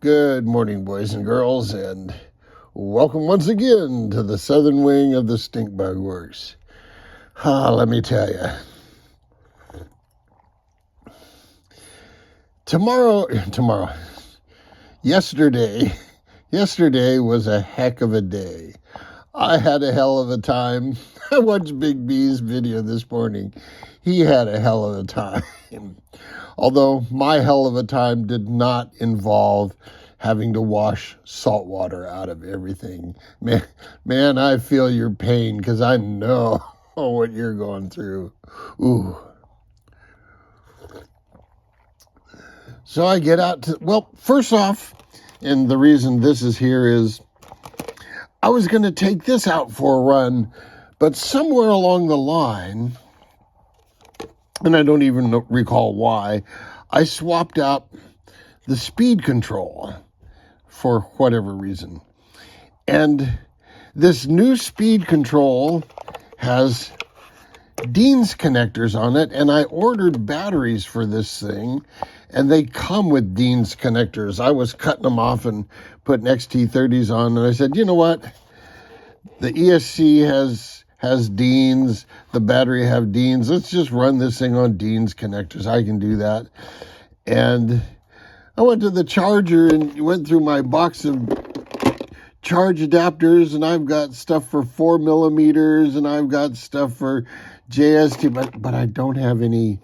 Good morning, boys and girls, and welcome once again to the southern wing of the Stink Bug Works. Let me tell you. Yesterday was a heck of a day. I had a hell of a time. I watched Big B's video this morning. He had a hell of a time. Although my hell of a time did not involve having to wash salt water out of everything. Man, I feel your pain because I know what you're going through. Ooh. So I get out to, well, first off, and the reason this is here is I was going to take this out for a run, but somewhere along the line, and I don't even recall why, I swapped out the speed control for whatever reason. And this new speed control has Dean's connectors on it, and I ordered batteries for this thing, and they come with Dean's connectors. I was cutting them off and putting XT30s on, and I said, you know what? The ESC has Dean's, the battery have Dean's. Let's just run this thing on Dean's connectors. I can do that. And I went to the charger and went through my box of charge adapters, and I've got stuff for 4 millimeters, and I've got stuff for JST, but I don't have any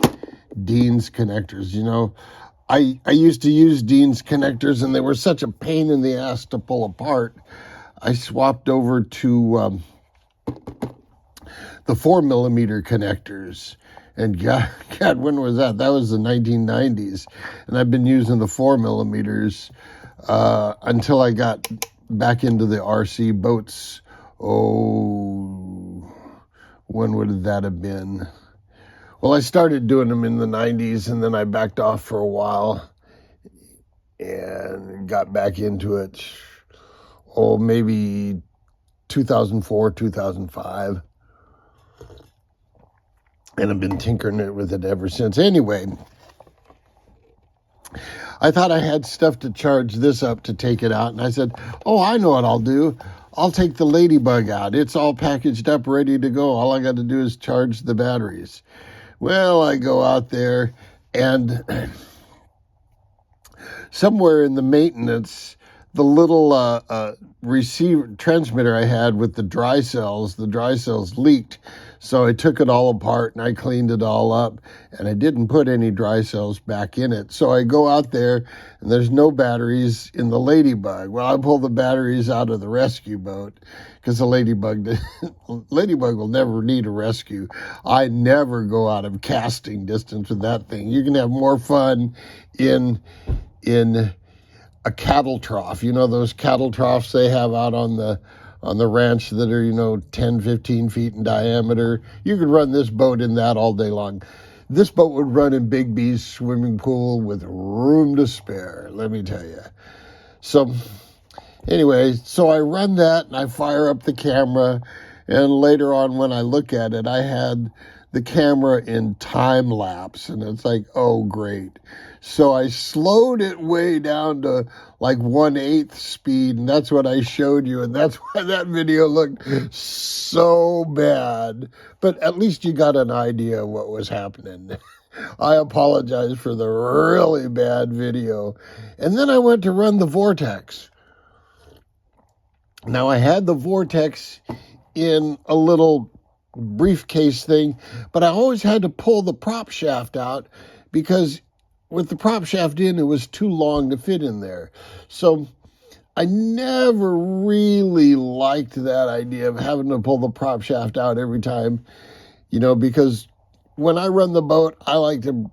Dean's connectors. You know, I used to use Dean's connectors, and they were such a pain in the ass to pull apart. I swapped over to the 4 millimeter connectors. And God, when was that? That was the 1990s. And I've been using the 4 millimeters until I got back into the RC boats. Oh, when would that have been? Well, I started doing them in the 90s, and then I backed off for a while and got back into it. Oh, maybe 2004, 2005. And I've been tinkering with it ever since. Anyway, I thought I had stuff to charge this up to take it out. And I said, oh, I know what I'll do. I'll take the Ladybug out. It's all packaged up, ready to go. All I got to do is charge the batteries. Well, I go out there, and somewhere in the maintenance, the little receiver transmitter I had with the dry cells leaked. So I took it all apart and I cleaned it all up, and I didn't put any dry cells back in it. So I go out there and there's no batteries in the Ladybug. Well, I pull the batteries out of the rescue boat because the Ladybug will never need a rescue. I never go out of casting distance with that thing. You can have more fun in a cattle trough. You know those cattle troughs they have out on the ranch that are, 10, 15 feet in diameter? You could run this boat in that all day long. This boat would run in Big B's swimming pool with room to spare, let me tell you. So anyway, so I run that and I fire up the camera, and later on when I look at it, I had the camera in time lapse, and it's like, oh, great. So I slowed it way down to like 1/8 speed, and that's what I showed you, and that's why that video looked so bad. But at least you got an idea of what was happening. I apologize for the really bad video. And then I went to run the Vortex. Now I had the Vortex in a little briefcase thing, but I always had to pull the prop shaft out because with the prop shaft in, it was too long to fit in there. So I never really liked that idea of having to pull the prop shaft out every time, because when I run the boat, I like to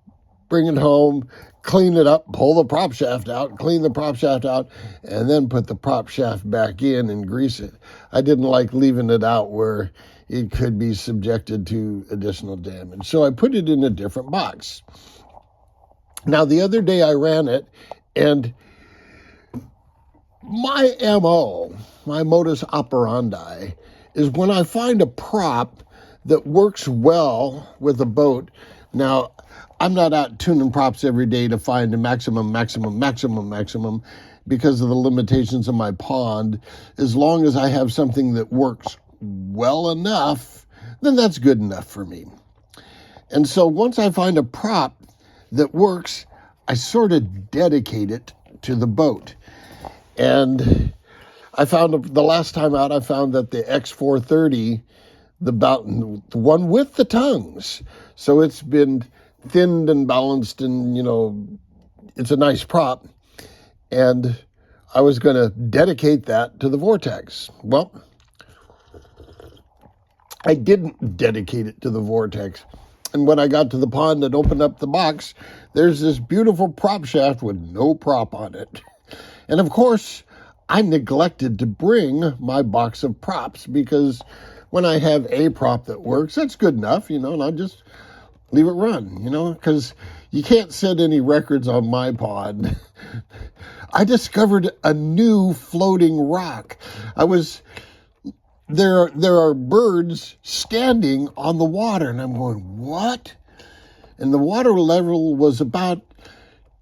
bring it home, clean it up, pull the prop shaft out, clean the prop shaft out, and then put the prop shaft back in and grease it. I didn't like leaving it out where it could be subjected to additional damage. So I put it in a different box. Now, the other day I ran it, and my MO, my modus operandi, is when I find a prop that works well with a boat, Now, I'm not out tuning props every day to find a maximum because of the limitations of my pond. As long as I have something that works well enough, then that's good enough for me. And so once I find a prop that works, I sort of dedicate it to the boat. And I found the last time out, I found that the X430, the one with the tongues, so it's been thinned and balanced, and it's a nice prop. And I was going to dedicate that to the Vortex. Well, I didn't dedicate it to the Vortex. And when I got to the pond and opened up the box, there's this beautiful prop shaft with no prop on it. And of course, I neglected to bring my box of props, because when I have a prop that works, that's good enough, and I just leave it run, because you can't set any records on my pond. I discovered a new floating rock. There are birds standing on the water, and I'm going, what? And the water level was about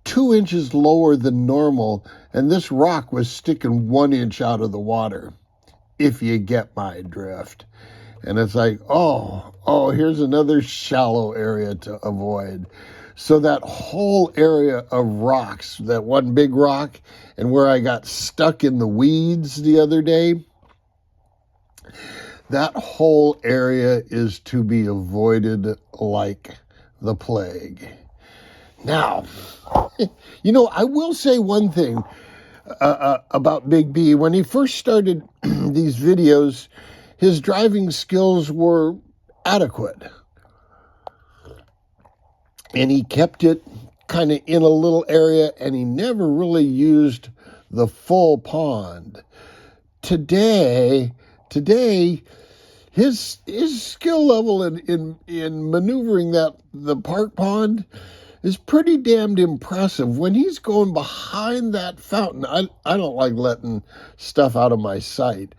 2 inches lower than normal, and this rock was sticking 1 inch out of the water, if you get my drift. And it's like, oh, here's another shallow area to avoid. So that whole area of rocks, that one big rock, and where I got stuck in the weeds the other day, that whole area is to be avoided like the plague. Now, I will say one thing about Big B. When he first started these videos, his driving skills were adequate. And he kept it kind of in a little area, and he never really used the full pond. Today, his skill level in maneuvering the park pond is pretty damned impressive. When he's going behind that fountain, I don't like letting stuff out of my sight.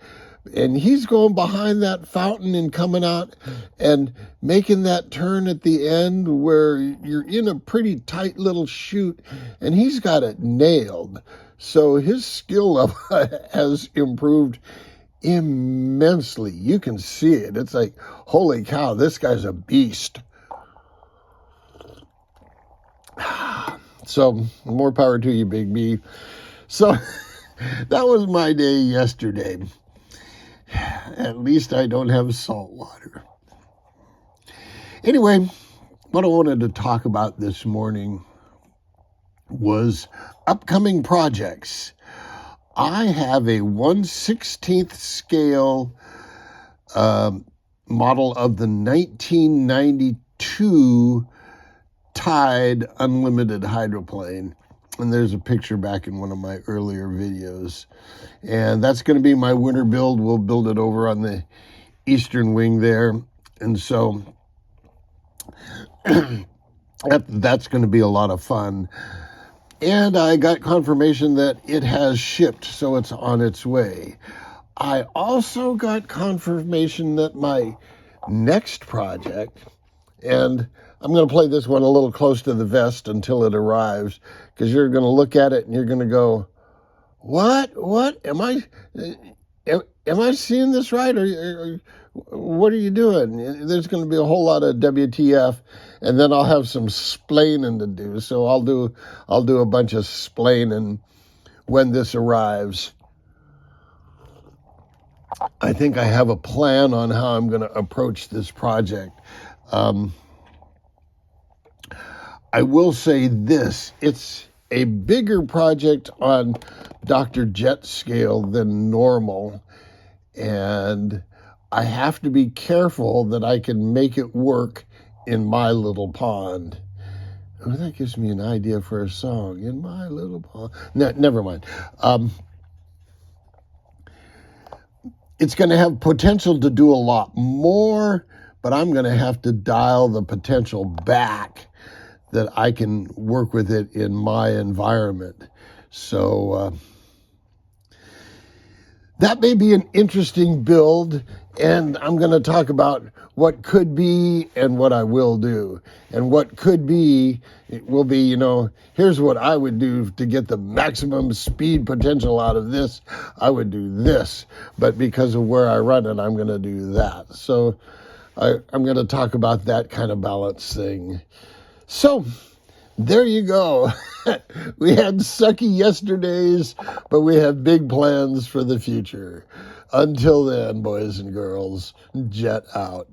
And he's going behind that fountain and coming out and making that turn at the end where you're in a pretty tight little chute, and he's got it nailed. So his skill level has improved immensely. You can see it. It's like, holy cow, this guy's a beast. So more power to you, Big B. So that was my day yesterday. At least I don't have salt water. Anyway, what I wanted to talk about this morning was upcoming projects. I have a 1/16 scale model of the 1992 Tide Unlimited hydroplane. And there's a picture back in one of my earlier videos. And that's going to be my winter build. We'll build it over on the eastern wing there. And so that's going to be a lot of fun. And I got confirmation that it has shipped, so it's on its way. I also got confirmation that my next project, and I'm going to play this one a little close to the vest until it arrives, because you're going to look at it and you're going to go, what? Am I seeing this right? Or what are you doing? There's going to be a whole lot of WTF, and then I'll have some splaining to do. So I'll do a bunch of splaining when this arrives. I think I have a plan on how I'm going to approach this project. I will say this, it's a bigger project on Dr. Jet scale than normal, and I have to be careful that I can make it work in my little pond. Oh, that gives me an idea for a song, In My Little Pond. No, never mind. It's going to have potential to do a lot more, but I'm going to have to dial the potential back that I can work with it in my environment. So that may be an interesting build, And I'm going to talk about what could be and what I will do. And what could be, it will be, here's what I would do to get the maximum speed potential out of this. I would do this. But because of where I run it, I'm going to do that. So I'm going to talk about that kind of balance thing. So there you go. We had sucky yesterdays, but we have big plans for the future. Until then, boys and girls, jet out.